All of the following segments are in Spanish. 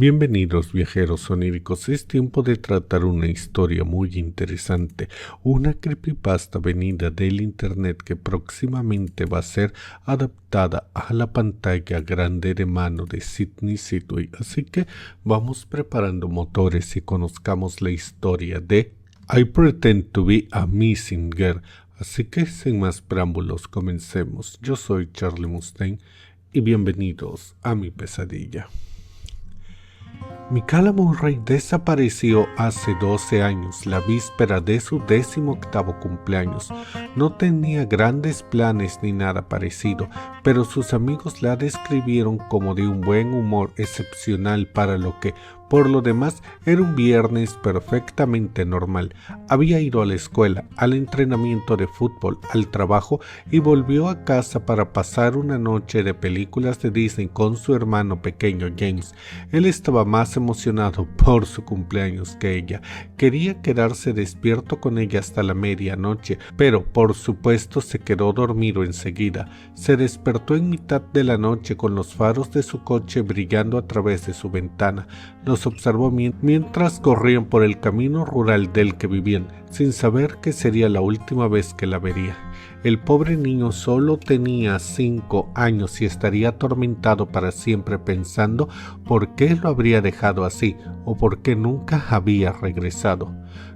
Bienvenidos viajeros oníricos, es tiempo de tratar una historia muy interesante, una creepypasta venida del internet que próximamente va a ser adaptada a la pantalla grande de mano de Sydney Sidway, así que vamos preparando motores y conozcamos la historia de I Pretend to be a Missing Girl, así que sin más preámbulos comencemos. Yo soy Charlie Mustaine y bienvenidos a mi pesadilla. Micala Murray desapareció hace 12 años, la víspera de su 18º cumpleaños. No tenía grandes planes ni nada parecido, pero sus amigos la describieron como de un buen humor excepcional para lo que, por lo demás, era un viernes perfectamente normal. Había ido a la escuela, al entrenamiento de fútbol, al trabajo y volvió a casa para pasar una noche de películas de Disney con su hermano pequeño James. Él estaba más emocionado por su cumpleaños que ella. Quería quedarse despierto con ella hasta la medianoche, pero por supuesto se quedó dormido enseguida. Se despertó en mitad de la noche con los faros de su coche brillando a través de su ventana. Los observó mientras corrían por el camino rural del que vivían, sin saber que sería la última vez que la vería. El pobre niño solo tenía 5 años y estaría atormentado para siempre pensando por qué lo habría dejado así o por qué nunca había regresado.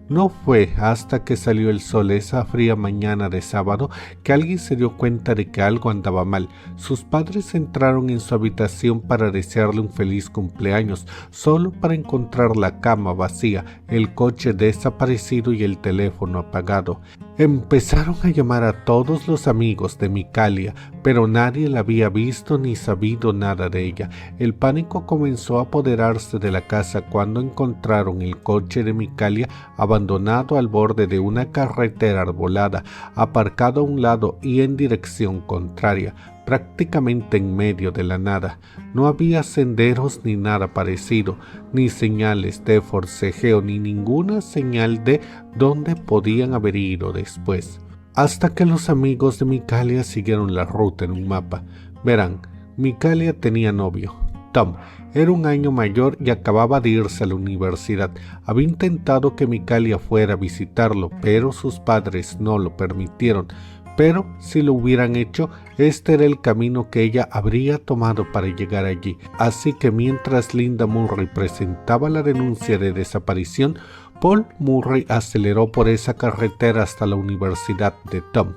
No fue hasta que salió el sol esa fría mañana de sábado que alguien se dio cuenta de que algo andaba mal. Sus padres entraron en su habitación para desearle un feliz cumpleaños, solo para encontrar la cama vacía, el coche desaparecido y el teléfono apagado. Empezaron a llamar a todos los amigos de Micalia, pero nadie la había visto ni sabido nada de ella. El pánico comenzó a apoderarse de la casa cuando encontraron el coche de Micalia abandonado al borde de una carretera arbolada, aparcado a un lado y en dirección contraria, prácticamente en medio de la nada. No había senderos ni nada parecido, ni señales de forcejeo, ni ninguna señal de dónde podían haber ido después. Hasta que los amigos de Micalia siguieron la ruta en un mapa. Verán, Micalia tenía novio, Tom. Era un año mayor y acababa de irse a la universidad. Había intentado que Micalia fuera a visitarlo, pero sus padres no lo permitieron. Pero si lo hubieran hecho, este era el camino que ella habría tomado para llegar allí. Así que mientras Linda Murray presentaba la denuncia de desaparición, Paul Murray aceleró por esa carretera hasta la universidad de Tom.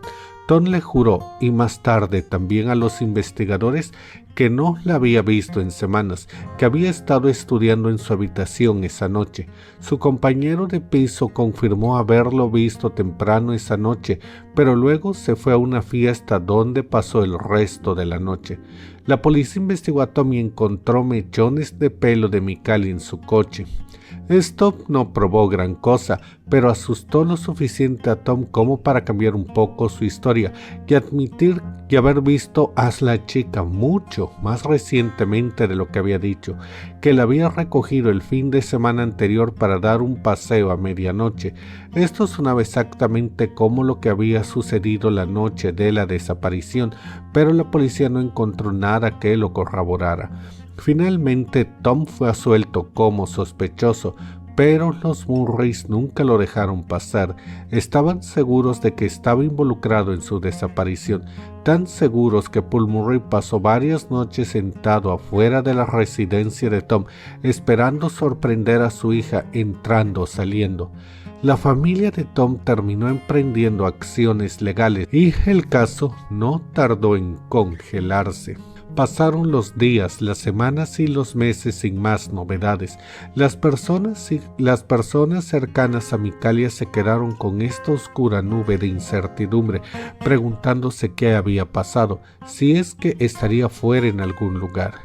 Tom le juró, y más tarde también a los investigadores, que no la había visto en semanas, que había estado estudiando en su habitación esa noche. Su compañero de piso confirmó haberlo visto temprano esa noche, pero luego se fue a una fiesta donde pasó el resto de la noche. La policía investigó a Tom y encontró mechones de pelo de Micalia en su coche. Esto no probó gran cosa, pero asustó lo suficiente a Tom como para cambiar un poco su historia y admitir que haber visto a la chica mucho más recientemente de lo que había dicho, que la había recogido el fin de semana anterior para dar un paseo a medianoche. Esto sonaba exactamente como lo que había sucedido la noche de la desaparición, pero la policía no encontró nada que lo corroborara. Finalmente, Tom fue absuelto como sospechoso, pero los Murrays nunca lo dejaron pasar. Estaban seguros de que estaba involucrado en su desaparición, tan seguros que Paul Murray pasó varias noches sentado afuera de la residencia de Tom, esperando sorprender a su hija entrando o saliendo. La familia de Tom terminó emprendiendo acciones legales y el caso no tardó en congelarse. Pasaron los días, las semanas y los meses sin más novedades. Las personas cercanas a Micalia se quedaron con esta oscura nube de incertidumbre, preguntándose qué había pasado, si es que estaría fuera en algún lugar.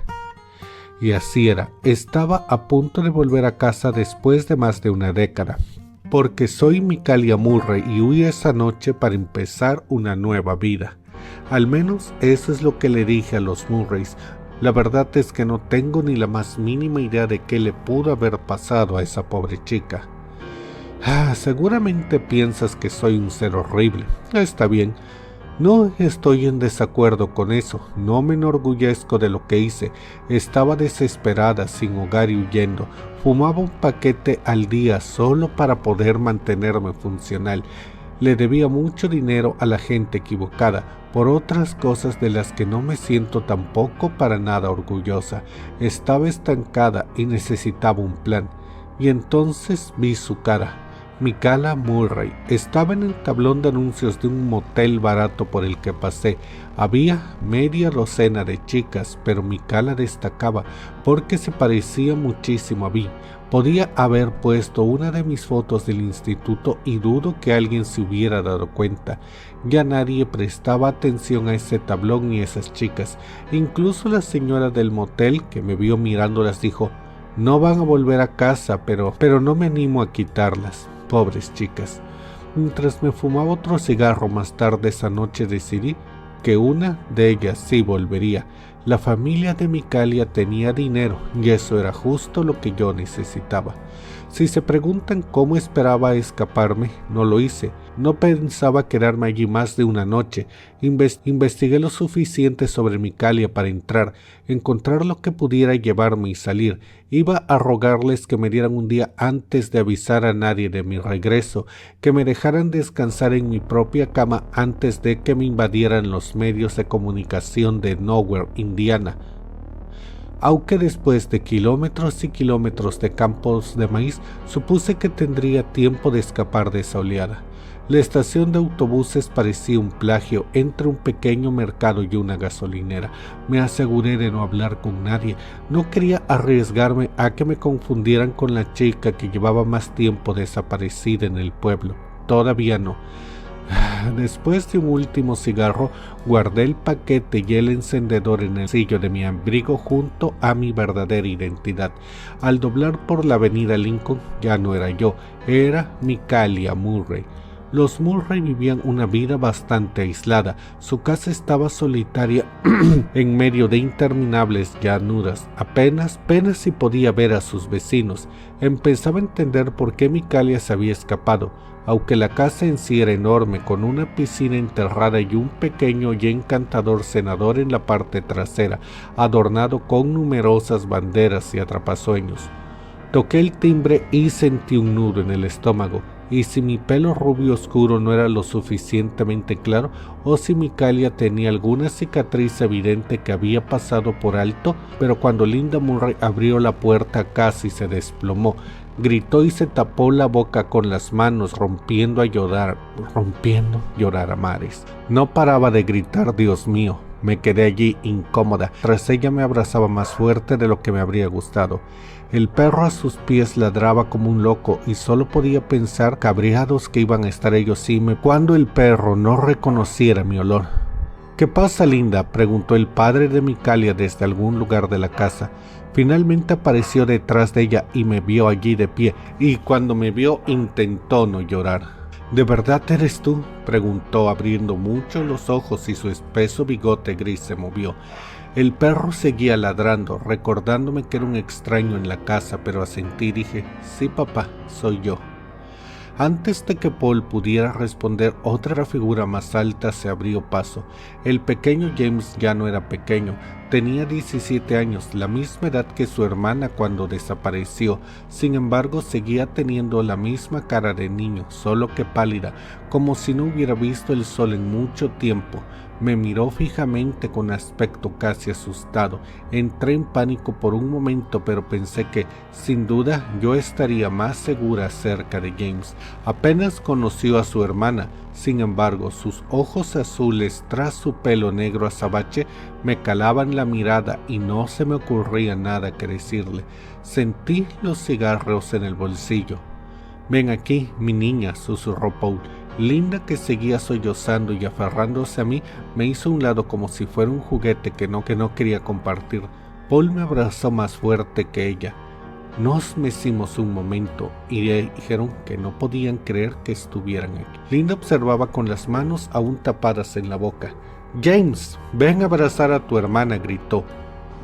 Y así era, estaba a punto de volver a casa después de más de una década. Porque soy Micalia Murray y huí esa noche para empezar una nueva vida. Al menos eso es lo que le dije a los Murrays. La verdad es que no tengo ni la más mínima idea de qué le pudo haber pasado a esa pobre chica. Seguramente piensas que soy un ser horrible. Está bien, No estoy en desacuerdo con eso, no me enorgullezco de lo que hice. Estaba desesperada, sin hogar y huyendo. Fumaba un paquete al día solo para poder mantenerme funcional. Le debía mucho dinero a la gente equivocada, por otras cosas de las que no me siento tampoco para nada orgullosa. Estaba estancada y necesitaba un plan. Y entonces vi su cara. Micala Murray estaba en el tablón de anuncios de un motel barato por el que pasé. Había media docena de chicas, pero Micala destacaba porque se parecía muchísimo a mí. Podía haber puesto una de mis fotos del instituto y dudo que alguien se hubiera dado cuenta. Ya nadie prestaba atención a ese tablón ni a esas chicas. Incluso la señora del motel, que me vio mirándolas, dijo: «No van a volver a casa, pero no me animo a quitarlas. Pobres chicas». Mientras me fumaba otro cigarro más tarde esa noche, decidí que una de ellas sí volvería. La familia de Micalia tenía dinero y eso era justo lo que yo necesitaba. Si se preguntan cómo esperaba escaparme, no lo hice. No pensaba quedarme allí más de una noche. Investigué lo suficiente sobre Micalia para encontrar lo que pudiera llevarme y salir. Iba a rogarles que me dieran un día antes de avisar a nadie de mi regreso, que me dejaran descansar en mi propia cama antes de que me invadieran los medios de comunicación de Nowhere, Indiana. Aunque después de kilómetros y kilómetros de campos de maíz, supuse que tendría tiempo de escapar de esa oleada. La estación de autobuses parecía un plagio entre un pequeño mercado y una gasolinera. Me aseguré de no hablar con nadie. No quería arriesgarme a que me confundieran con la chica que llevaba más tiempo desaparecida en el pueblo. Todavía no. Después de un último cigarro, guardé el paquete y el encendedor en el bolsillo de mi abrigo junto a mi verdadera identidad. Al doblar por la avenida Lincoln, ya no era yo, era Micala Murray. Los Murray vivían una vida bastante aislada. Su casa estaba solitaria en medio de interminables llanuras. Apenas si podía ver a sus vecinos. Empezaba a entender por qué Micala se había escapado. Aunque la casa en sí era enorme, con una piscina enterrada y un pequeño y encantador cenador en la parte trasera, adornado con numerosas banderas y atrapasueños. Toqué el timbre y sentí un nudo en el estómago, y si mi pelo rubio oscuro no era lo suficientemente claro, o si Micala tenía alguna cicatriz evidente que había pasado por alto, pero cuando Linda Murray abrió la puerta casi se desplomó. Gritó y se tapó la boca con las manos, rompiendo a llorar a mares. No paraba de gritar: «Dios mío». Me quedé allí incómoda. Tras ella me abrazaba más fuerte de lo que me habría gustado. El perro a sus pies ladraba como un loco y solo podía pensar cabreados que iban a estar ellos cuando el perro no reconociera mi olor. «¿Qué pasa, Linda?», preguntó el padre de Micala desde algún lugar de la casa. Finalmente apareció detrás de ella y me vio allí de pie, y cuando me vio intentó no llorar. «¿De verdad eres tú?», preguntó abriendo mucho los ojos y su espeso bigote gris se movió. El perro seguía ladrando, recordándome que era un extraño en la casa, pero asentí y dije: «Sí, papá, soy yo». Antes de que Paul pudiera responder, otra figura más alta se abrió paso. El pequeño James ya no era pequeño, tenía 17 años, la misma edad que su hermana cuando desapareció. Sin embargo, seguía teniendo la misma cara de niño, solo que pálida, como si no hubiera visto el sol en mucho tiempo. Me miró fijamente con aspecto casi asustado. Entré en pánico por un momento, pero pensé que, sin duda, yo estaría más segura cerca de James. Apenas conoció a su hermana. Sin embargo, sus ojos azules tras su pelo negro azabache me calaban la mirada y no se me ocurría nada que decirle. Sentí los cigarros en el bolsillo. «Ven aquí, mi niña», susurró Paul. Linda, que seguía sollozando y aferrándose a mí, me hizo a un lado como si fuera un juguete que no quería compartir. Paul me abrazó más fuerte que ella. Nos mecimos un momento y dijeron que no podían creer que estuvieran aquí. Linda observaba con las manos aún tapadas en la boca. «James, ven a abrazar a tu hermana», gritó.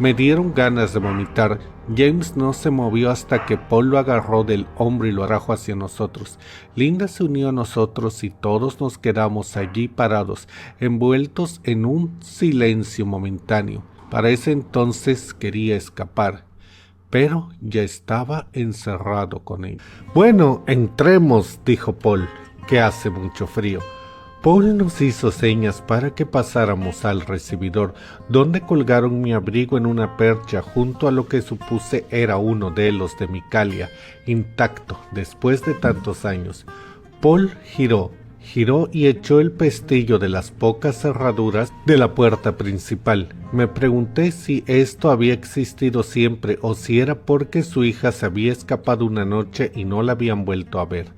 Me dieron ganas de vomitar. James no se movió hasta que Paul lo agarró del hombro y lo trajo hacia nosotros. Linda se unió a nosotros y todos nos quedamos allí parados, envueltos en un silencio momentáneo. Para ese entonces quería escapar, pero ya estaba encerrado con ella. «Bueno, entremos», dijo Paul, «que hace mucho frío». Paul nos hizo señas para que pasáramos al recibidor, donde colgaron mi abrigo en una percha junto a lo que supuse era uno de los de Micalia, intacto después de tantos años. Paul giró y echó el pestillo de las pocas cerraduras de la puerta principal. Me pregunté si esto había existido siempre o si era porque su hija se había escapado una noche y no la habían vuelto a ver.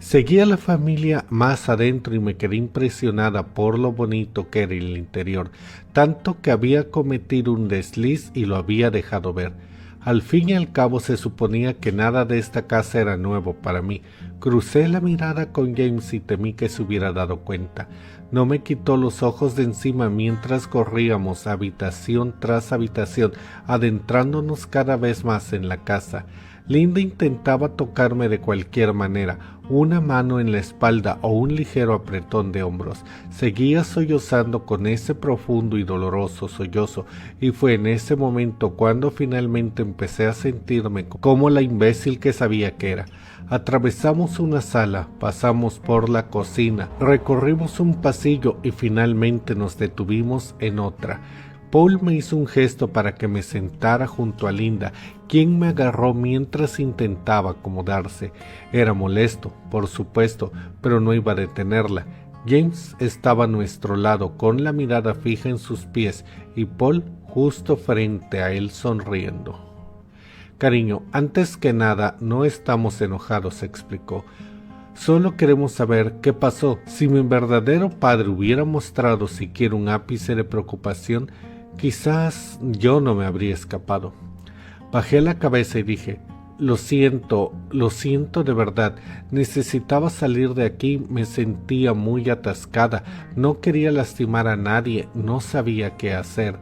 Seguí a la familia más adentro y me quedé impresionada por lo bonito que era el interior, tanto que había cometido un desliz y lo había dejado ver. Al fin y al cabo se suponía que nada de esta casa era nuevo para mí. Crucé la mirada con James y temí que se hubiera dado cuenta. No me quitó los ojos de encima mientras corríamos habitación tras habitación, adentrándonos cada vez más en la casa. Linda intentaba tocarme de cualquier manera, una mano en la espalda o un ligero apretón de hombros. Seguía sollozando con ese profundo y doloroso sollozo, y fue en ese momento cuando finalmente empecé a sentirme como la imbécil que sabía que era. Atravesamos una sala, pasamos por la cocina, recorrimos un pasillo y finalmente nos detuvimos en otra. Paul me hizo un gesto para que me sentara junto a Linda, quien me agarró mientras intentaba acomodarse. Era molesto, por supuesto, pero no iba a detenerla. James estaba a nuestro lado, con la mirada fija en sus pies, y Paul justo frente a él sonriendo. «Cariño, antes que nada, no estamos enojados», explicó. «Solo queremos saber qué pasó. Si mi verdadero padre hubiera mostrado siquiera un ápice de preocupación, quizás yo no me habría escapado». Bajé la cabeza y dije, lo siento de verdad. Necesitaba salir de aquí, me sentía muy atascada, no quería lastimar a nadie, no sabía qué hacer.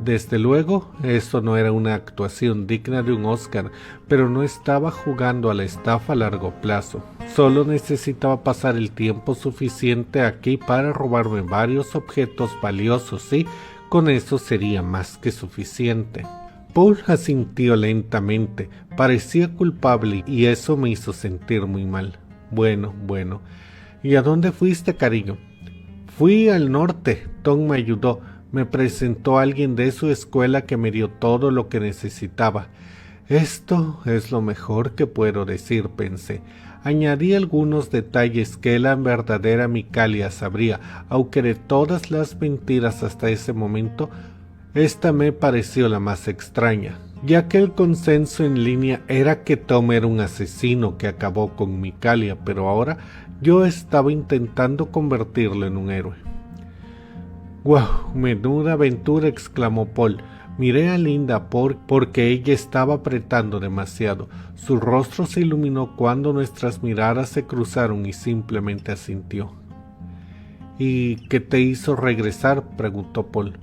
Desde luego, eso no era una actuación digna de un Oscar, pero no estaba jugando a la estafa a largo plazo. Solo necesitaba pasar el tiempo suficiente aquí para robarme varios objetos valiosos y con eso sería más que suficiente. Paul asintió lentamente, parecía culpable y eso me hizo sentir muy mal. Bueno. ¿Y a dónde fuiste, cariño? Fui al norte. Tom me ayudó. Me presentó a alguien de su escuela que me dio todo lo que necesitaba. Esto es lo mejor que puedo decir, pensé. Añadí algunos detalles que la verdadera Micalia sabría, aunque de todas las mentiras hasta ese momento, esta me pareció la más extraña, ya que el consenso en línea era que Tom era un asesino que acabó con Micalia, pero ahora yo estaba intentando convertirlo en un héroe. «¡Guau! ¡Menuda aventura!», exclamó Paul. Miré a Linda porque ella estaba apretando demasiado. Su rostro se iluminó cuando nuestras miradas se cruzaron y simplemente asintió. «¿Y qué te hizo regresar?», preguntó Paul.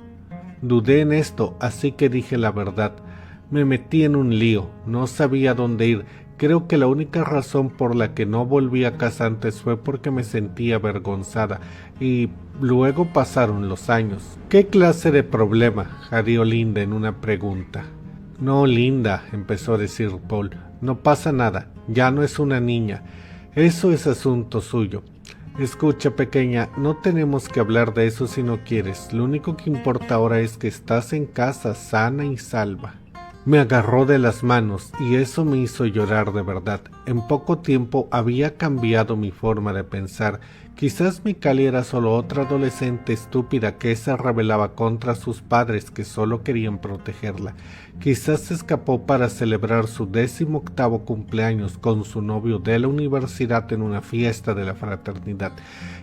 Dudé en esto, así que dije la verdad. Me metí en un lío, no sabía dónde ir. Creo que la única razón por la que no volví a casa antes fue porque me sentía avergonzada, y luego pasaron los años. «¿Qué clase de problema?», jadeó Linda en una pregunta. «No, Linda», empezó a decir Paul, «no pasa nada, ya no es una niña. Eso es asunto suyo. Escucha, pequeña, no tenemos que hablar de eso si no quieres. Lo único que importa ahora es que estás en casa, sana y salva». Me agarró de las manos y eso me hizo llorar de verdad. En poco tiempo había cambiado mi forma de pensar. Quizás Micalia era solo otra adolescente estúpida que se rebelaba contra sus padres que solo querían protegerla. Quizás se escapó para celebrar su 18º cumpleaños con su novio de la universidad en una fiesta de la fraternidad.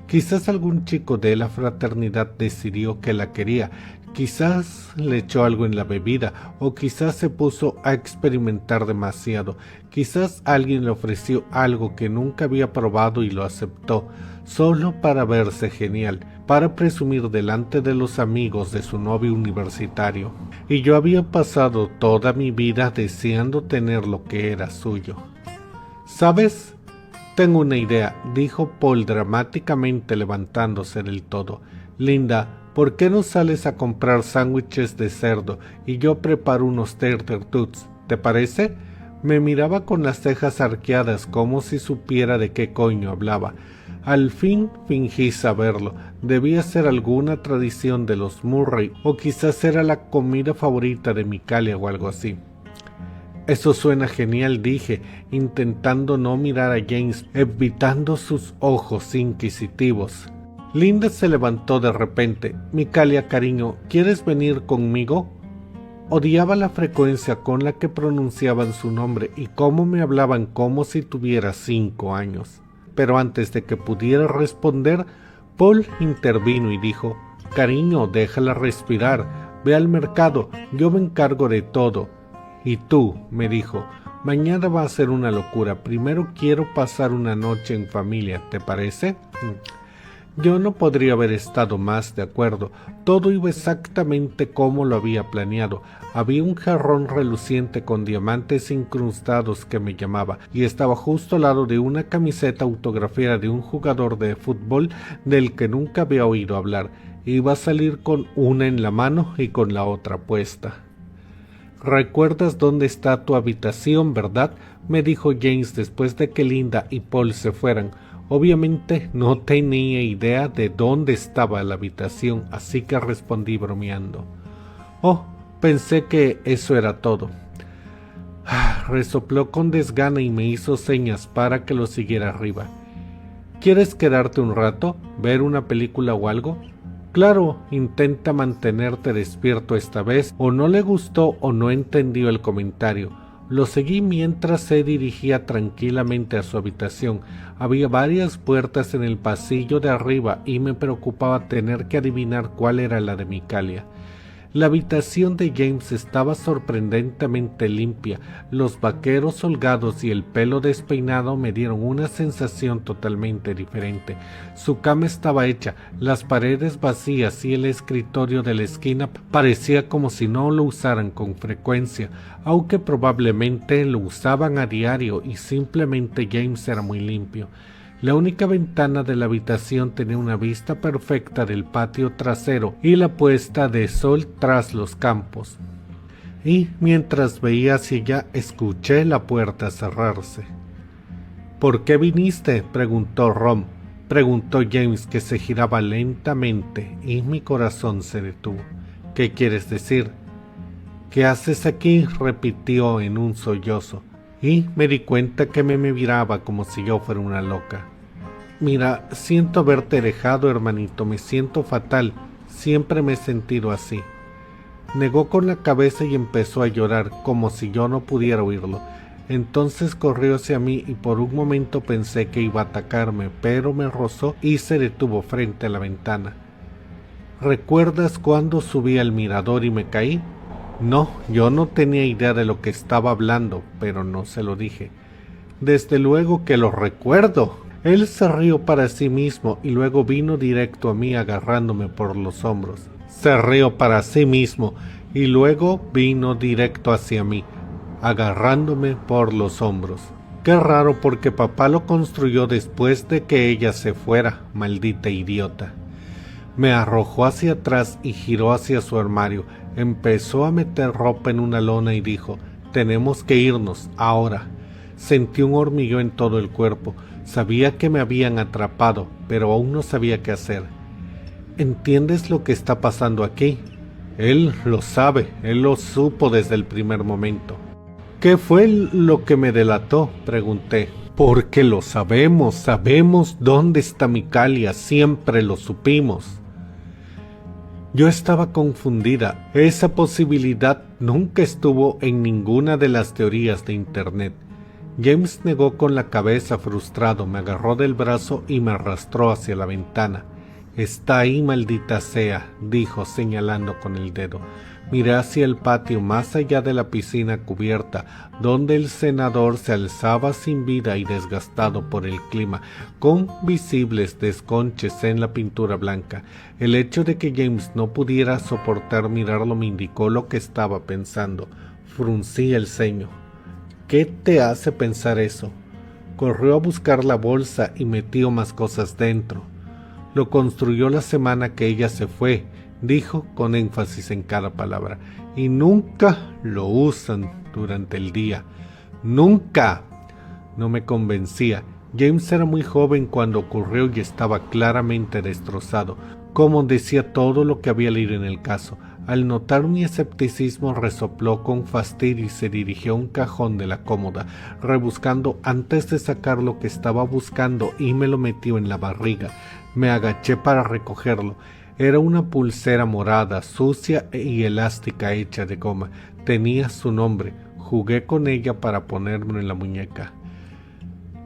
Quizás algún chico de la fraternidad decidió que la quería. Quizás le echó algo en la bebida, o quizás se puso a experimentar demasiado. Quizás alguien le ofreció algo que nunca había probado y lo aceptó, solo para verse genial, para presumir delante de los amigos de su novio universitario. Y yo había pasado toda mi vida deseando tener lo que era suyo. ¿Sabes? Tengo una idea, dijo Paul dramáticamente levantándose del todo. Linda, ¿por qué no sales a comprar sándwiches de cerdo y yo preparo unos tater tots? ¿Te parece? Me miraba con las cejas arqueadas como si supiera de qué coño hablaba. Al fin fingí saberlo. Debía ser alguna tradición de los Murray, o quizás era la comida favorita de Micalia o algo así. Eso suena genial, dije, intentando no mirar a James, evitando sus ojos inquisitivos. Linda se levantó de repente. Micalia, cariño, ¿quieres venir conmigo? Odiaba la frecuencia con la que pronunciaban su nombre y cómo me hablaban como si tuviera 5 años. Pero antes de que pudiera responder, Paul intervino y dijo: «Cariño, déjala respirar, ve al mercado, yo me encargo de todo». «Y tú», me dijo, «mañana va a ser una locura, primero quiero pasar una noche en familia, ¿te parece?» Yo no podría haber estado más de acuerdo. Todo iba exactamente como lo había planeado. Había un jarrón reluciente con diamantes incrustados que me llamaba, y estaba justo al lado de una camiseta autografiada de un jugador de fútbol del que nunca había oído hablar. Iba a salir con una en la mano y con la otra puesta. «¿Recuerdas dónde está tu habitación, verdad?», me dijo James después de que Linda y Paul se fueran. Obviamente no tenía idea de dónde estaba la habitación, así que respondí bromeando. «Oh, pensé que eso era todo». Resopló con desgana y me hizo señas para que lo siguiera arriba. «¿Quieres quedarte un rato? ¿Ver una película o algo?» «Claro, intenta mantenerte despierto esta vez», o no le gustó o no entendió el comentario. Lo seguí mientras se dirigía tranquilamente a su habitación. Había varias puertas en el pasillo de arriba y me preocupaba tener que adivinar cuál era la de Micalia. La habitación de James estaba sorprendentemente limpia. Los vaqueros holgados y el pelo despeinado me dieron una sensación totalmente diferente. Su cama estaba hecha, las paredes vacías y el escritorio de la esquina parecía como si no lo usaran con frecuencia, aunque probablemente lo usaban a diario y simplemente James era muy limpio. La única ventana de la habitación tenía una vista perfecta del patio trasero y la puesta de sol tras los campos. Y mientras veía hacia allá, escuché la puerta cerrarse. «¿Por qué viniste?», preguntó Rom. Preguntó James, que se giraba lentamente, y mi corazón se detuvo. «¿Qué quieres decir?». «¿Qué haces aquí?», repitió en un sollozo. Y me di cuenta que me miraba como si yo fuera una loca. «Mira, siento haberte dejado, hermanito, me siento fatal, siempre me he sentido así». Negó con la cabeza y empezó a llorar, como si yo no pudiera oírlo. Entonces corrió hacia mí y por un momento pensé que iba a atacarme, pero me rozó y se detuvo frente a la ventana. «¿Recuerdas cuando subí al mirador y me caí?». No, yo no tenía idea de lo que estaba hablando, pero no se lo dije. «Desde luego que lo recuerdo». Él se rió para sí mismo y luego vino directo a mí agarrándome por los hombros. Se rió para sí mismo y luego vino directo hacia mí, agarrándome por los hombros. Qué raro, porque papá lo construyó después de que ella se fuera, maldita idiota. Me arrojó hacia atrás y giró hacia su armario. Empezó a meter ropa en una lona y dijo: «Tenemos que irnos, ahora». Sentí un hormigueo en todo el cuerpo. Sabía que me habían atrapado, pero aún no sabía qué hacer. ¿Entiendes lo que está pasando aquí? Él lo sabe, él lo supo desde el primer momento. ¿Qué fue lo que me delató?, pregunté. Porque lo sabemos dónde está Micalia, siempre lo supimos. Yo estaba confundida. Esa posibilidad nunca estuvo en ninguna de las teorías de internet. James negó con la cabeza frustrado, me agarró del brazo y me arrastró hacia la ventana. Está ahí, maldita sea, dijo señalando con el dedo. Miré hacia el patio más allá de la piscina cubierta, donde el senador se alzaba sin vida y desgastado por el clima, con visibles desconches en la pintura blanca. El hecho de que James no pudiera soportar mirarlo me indicó lo que estaba pensando. Fruncí el ceño. ¿Qué te hace pensar eso? Corrió a buscar la bolsa y metió más cosas dentro. Lo construyó la semana que ella se fue, dijo con énfasis en cada palabra, y nunca lo usan durante el día. ¡Nunca! No me convencía. James era muy joven cuando ocurrió y estaba claramente destrozado, como decía todo lo que había leído en el caso. Al notar mi escepticismo resopló con fastidio y se dirigió a un cajón de la cómoda, rebuscando antes de sacar lo que estaba buscando y me lo metió en la barriga. Me agaché para recogerlo. Era una pulsera morada, sucia y elástica hecha de goma. Tenía su nombre. Jugué con ella para ponérmelo en la muñeca.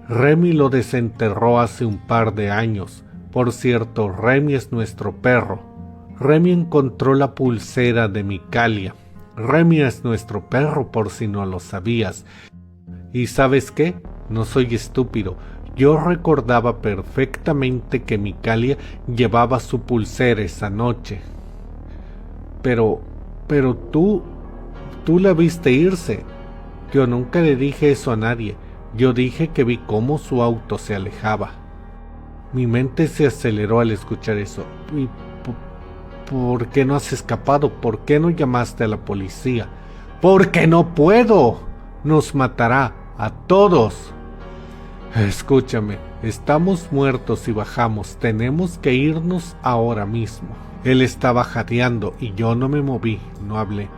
Remy lo desenterró hace un par de años. Por cierto, Remy es nuestro perro. Remy encontró la pulsera de Micalia. Remy es nuestro perro, por si no lo sabías. ¿Y sabes qué? No soy estúpido. Yo recordaba perfectamente que Micalia llevaba su pulsera esa noche. Pero tú la viste irse. Yo nunca le dije eso a nadie. Yo dije que vi cómo su auto se alejaba. Mi mente se aceleró al escuchar eso. ¿Y por qué no has escapado? ¿Por qué no llamaste a la policía? ¡Porque no puedo! Nos matará a todos. Escúchame, estamos muertos y bajamos. Tenemos que irnos ahora mismo. Él estaba jadeando y yo no me moví, no hablé.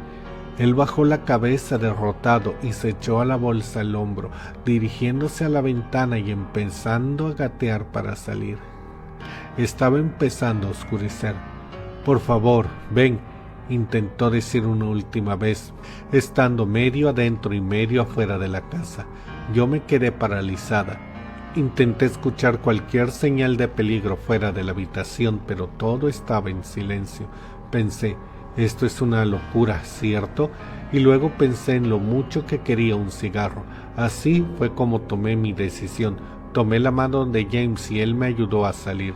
Él bajó la cabeza derrotado y se echó a la bolsa al hombro, dirigiéndose a la ventana y empezando a gatear para salir. Estaba empezando a oscurecer. Por favor, ven, intentó decir una última vez, estando medio adentro y medio afuera de la casa. Yo me quedé paralizada. Intenté escuchar cualquier señal de peligro fuera de la habitación, pero todo estaba en silencio. Pensé, esto es una locura, ¿cierto? Y luego pensé en lo mucho que quería un cigarro. Así fue como tomé mi decisión. Tomé la mano de James y él me ayudó a salir.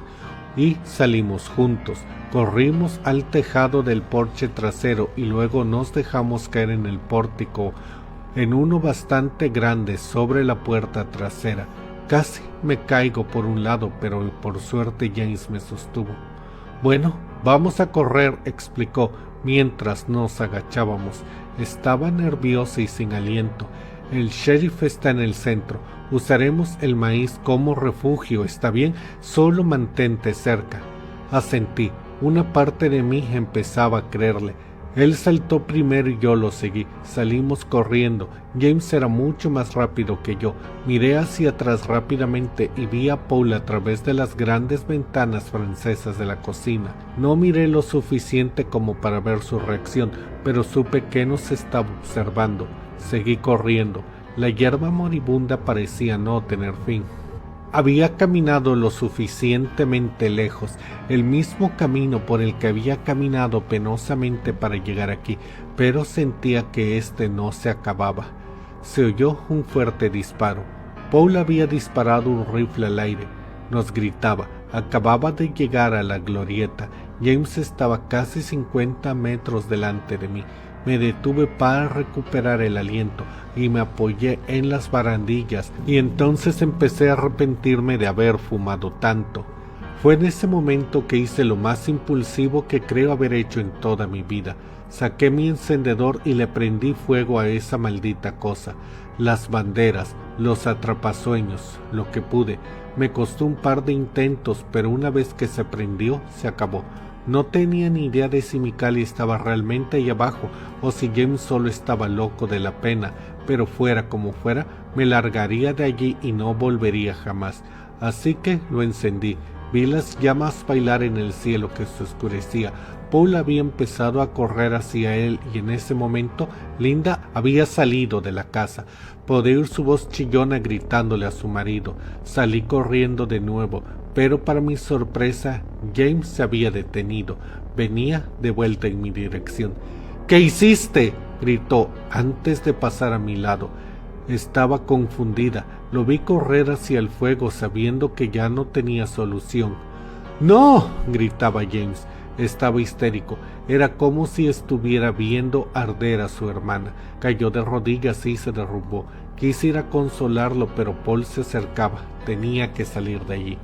Y salimos juntos. Corrimos al tejado del porche trasero y luego nos dejamos caer en el pórtico, en uno bastante grande sobre la puerta trasera. Casi me caigo por un lado, pero por suerte James me sostuvo. Bueno, vamos a correr, explicó, mientras nos agachábamos. Estaba nerviosa y sin aliento. El sheriff está en el centro. Usaremos el maíz como refugio, ¿está bien? Solo mantente cerca. Asentí. Una parte de mí empezaba a creerle. Él saltó primero y yo lo seguí. Salimos corriendo. James era mucho más rápido que yo. Miré hacia atrás rápidamente y vi a Paul a través de las grandes ventanas francesas de la cocina. No miré lo suficiente como para ver su reacción, pero supe que nos estaba observando. Seguí corriendo. La hierba moribunda parecía no tener fin. Había caminado lo suficientemente lejos, el mismo camino por el que había caminado penosamente para llegar aquí, pero sentía que este no se acababa. Se oyó un fuerte disparo. Paul había disparado un rifle al aire. Nos gritaba. Acababa de llegar a la glorieta. James estaba casi 50 metros delante de mí. Me detuve para recuperar el aliento y me apoyé en las barandillas, y entonces empecé a arrepentirme de haber fumado tanto. Fue en ese momento que hice lo más impulsivo que creo haber hecho en toda mi vida. Saqué mi encendedor y le prendí fuego a esa maldita cosa. Las banderas, los atrapasueños, lo que pude. Me costó un par de intentos, pero una vez que se prendió, se acabó. No tenía ni idea de si Micalia estaba realmente ahí abajo o si James solo estaba loco de la pena, pero fuera como fuera, me largaría de allí y no volvería jamás. Así que lo encendí. Vi las llamas bailar en el cielo que se oscurecía. Paul había empezado a correr hacia él y en ese momento Linda había salido de la casa. Podía oír su voz chillona gritándole a su marido. Salí corriendo de nuevo, pero para mi sorpresa James se había detenido. Venía de vuelta en mi dirección. —¿Qué hiciste? —gritó antes de pasar a mi lado. Estaba confundida. Lo vi correr hacia el fuego sabiendo que ya no tenía solución. —¡No! —gritaba James. Estaba histérico. Era como si estuviera viendo arder a su hermana. Cayó de rodillas y se derrumbó. Quise ir a consolarlo, pero Paul se acercaba. Tenía que salir de allí.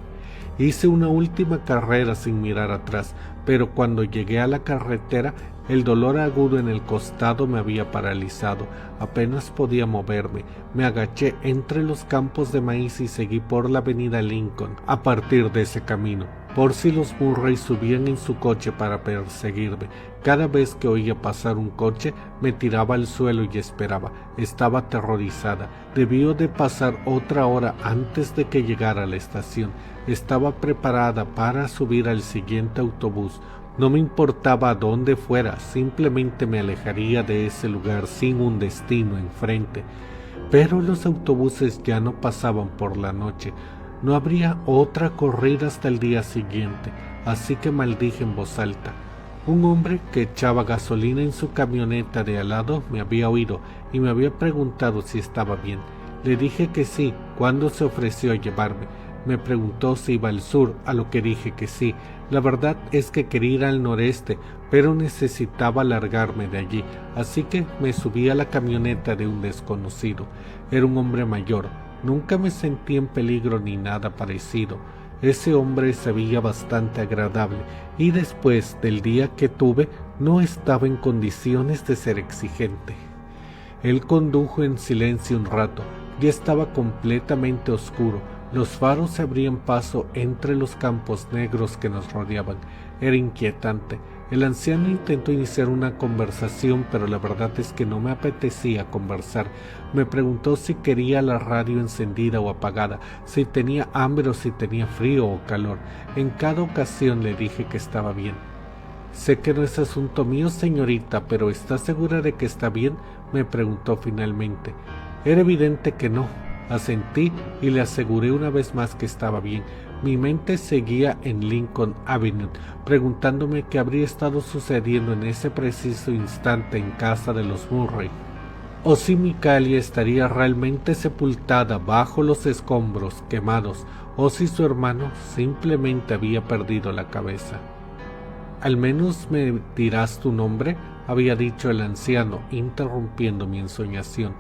Hice una última carrera sin mirar atrás, pero cuando llegué a la carretera, el dolor agudo en el costado me había paralizado. Apenas podía moverme. Me agaché entre los campos de maíz y seguí por la avenida Lincoln a partir de ese camino, por si los Murray subían en su coche para perseguirme. Cada vez que oía pasar un coche, me tiraba al suelo y esperaba. Estaba aterrorizada. Debió de pasar otra hora antes de que llegara a la estación. Estaba preparada para subir al siguiente autobús. No me importaba a dónde fuera, simplemente me alejaría de ese lugar sin un destino enfrente. Pero los autobuses ya no pasaban por la noche. No habría otra corrida hasta el día siguiente, así que maldije en voz alta. Un hombre que echaba gasolina en su camioneta de al lado me había oído y me había preguntado si estaba bien. Le dije que sí cuando se ofreció a llevarme. Me preguntó si iba al sur, a lo que dije que sí. La verdad es que quería ir al noreste, pero necesitaba largarme de allí, así que me subí a la camioneta de un desconocido. Era un hombre mayor. Nunca me sentí en peligro ni nada parecido. Ese hombre se veía bastante agradable y después del día que tuve no estaba en condiciones de ser exigente. Él condujo en silencio un rato. Ya estaba completamente oscuro. Los faros se abrían paso entre los campos negros que nos rodeaban. Era inquietante. El anciano intentó iniciar una conversación, pero la verdad es que no me apetecía conversar. Me preguntó si quería la radio encendida o apagada, si tenía hambre o si tenía frío o calor. En cada ocasión le dije que estaba bien. —Sé que no es asunto mío, señorita, pero ¿está segura de que está bien? —me preguntó finalmente. Era evidente que no. Asentí y le aseguré una vez más que estaba bien. Mi mente seguía en Lincoln Avenue, preguntándome qué habría estado sucediendo en ese preciso instante en casa de los Murray, o si Micalia estaría realmente sepultada bajo los escombros quemados, o si su hermano simplemente había perdido la cabeza. —Al menos me dirás tu nombre —había dicho el anciano, interrumpiendo mi ensoñación.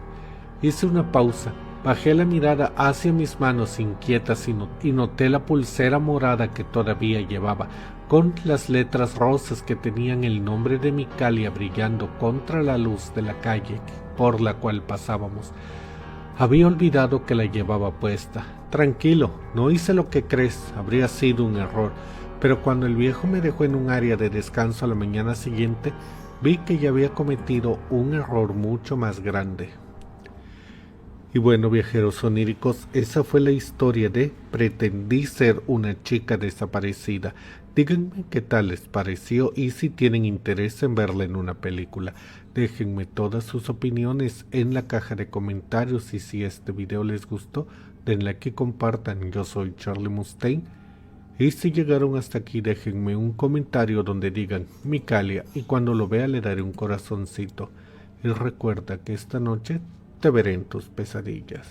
Hice una pausa. Bajé la mirada hacia mis manos inquietas y noté la pulsera morada que todavía llevaba, con las letras rosas que tenían el nombre de Micalia brillando contra la luz de la calle por la cual pasábamos. Había olvidado que la llevaba puesta. Tranquilo, no hice lo que crees, habría sido un error. Pero cuando el viejo me dejó en un área de descanso a la mañana siguiente, vi que ya había cometido un error mucho más grande. Y bueno, viajeros oníricos, esa fue la historia de Pretendí ser una chica desaparecida. Díganme qué tal les pareció y si tienen interés en verla en una película. Déjenme todas sus opiniones en la caja de comentarios y si este video les gustó, denle like y compartan. Yo soy Charlie Mustaine. Y si llegaron hasta aquí, déjenme un comentario donde digan Micalia y cuando lo vea le daré un corazoncito. Y recuerda que esta noche te veré en tus pesadillas.